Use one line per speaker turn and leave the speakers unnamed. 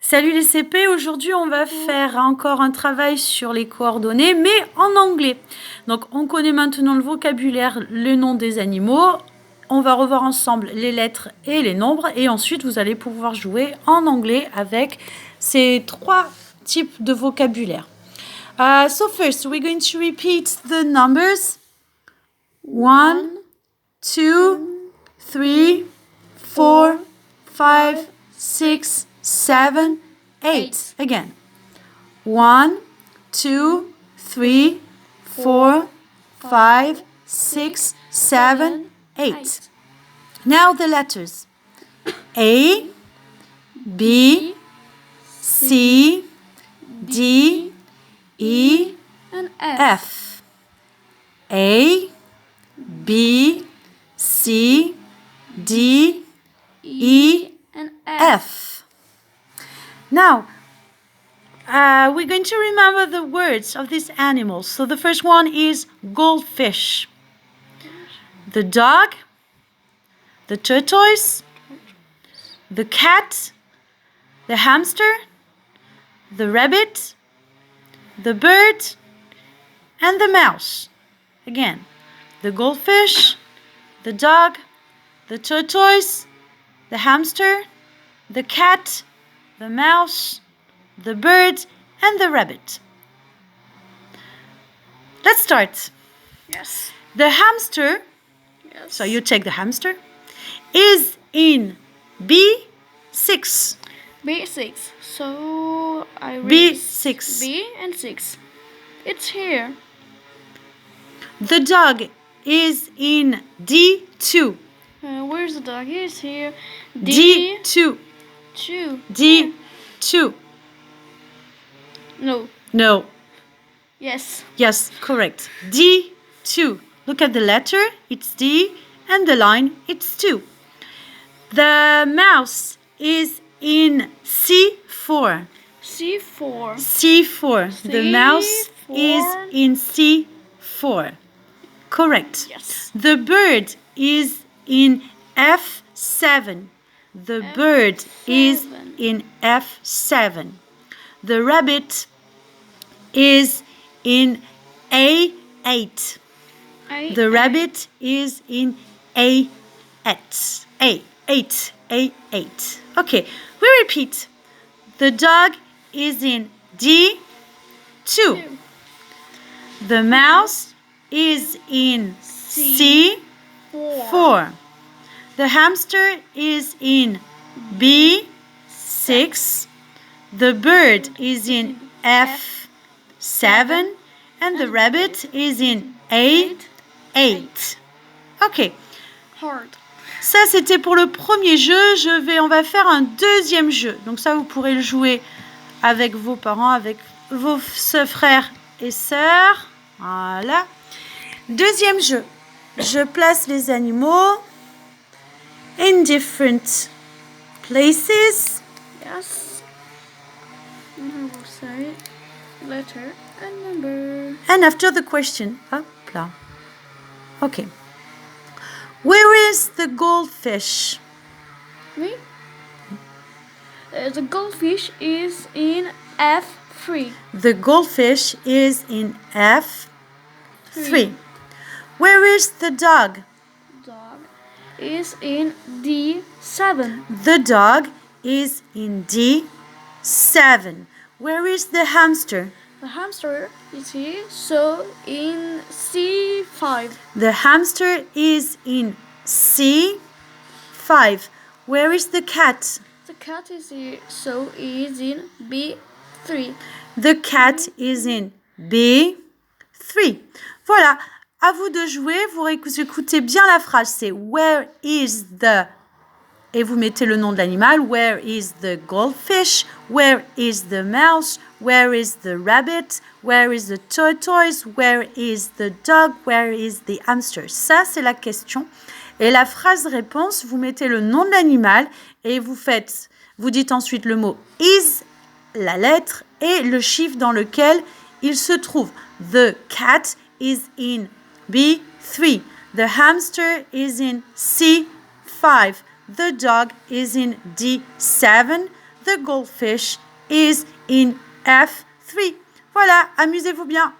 Salut les CP, aujourd'hui on va faire encore un travail sur les coordonnées mais en anglais. Donc on connaît maintenant le vocabulaire, le nom des animaux, on va revoir ensemble les lettres et les nombres et ensuite vous allez pouvoir jouer en anglais avec ces trois types de vocabulaire. So first we're going to repeat the numbers 1, 2, 3, 4, 5, 6, 7, 8. Again. 1, 2, 3, 4, 5, 6, 7, 8. Now the letters. A, B, C, D, E,
and F.
F. A, B, C, D, E,
and
F. Now, we're going to remember the words of these animals. So the first one is goldfish. The dog, the tortoise, the cat, the hamster, the rabbit, the bird, and the mouse. Again, the goldfish, the dog, the tortoise, the hamster, the cat, the mouse, the bird, and the rabbit. Let's start.
Yes.
The hamster,
Yes.
so you take the hamster, is in B6.
B6. So I read
B6.
B and 6. It's here.
The dog is in D2.
Where's the dog? It's here.
D2.
2.
D2.
No.
No.
Yes.
Yes, correct. D2. Look at the letter, it's D, and the line, it's 2. The mouse is in C4.
C4.
C4. The mouse is
C4.
in C4. Correct.
Yes.
The bird is in F7. The bird is
F7.
in F7. The rabbit is in A8. The rabbit is in A8. A8. A8. Okay, we repeat. The dog is in D2. The mouse is in C4. The hamster is in B6. The bird is in F7. And the rabbit is in A8. Ok.
Hard.
Ça, c'était pour le premier jeu. On va faire un deuxième jeu. Donc ça, vous pourrez le jouer avec vos parents, avec vos frères et sœurs. Voilà. Deuxième jeu. Je place les animaux in different places.
Yes. And I will say letter and number.
And after the question. Hop là. Okay. Where is the goldfish?
Me? The goldfish is in F3.
The goldfish is in F3. Where is the dog?
Dog is in D7.
The dog is in D7. Where is the hamster?
The hamster is here, so in C5.
The hamster is in C5. Where is the cat?
The cat is here, so is in B3.
The cat is in B3. Voilà, à vous de jouer. Vous écoutez bien la phrase. C'est where is the... Et vous mettez le nom de l'animal. Where is the goldfish? Where is the mouse? Where is the rabbit? Where is the tortoise? Where is the dog? Where is the hamster? Ça, c'est la question. Et la phrase réponse, vous mettez le nom de l'animal et vous dites ensuite le mot is, la lettre et le chiffre dans lequel il se trouve. The cat is in B3. The hamster is in C5. The dog is in D7. The the goldfish is in F3. Voilà, amusez-vous bien.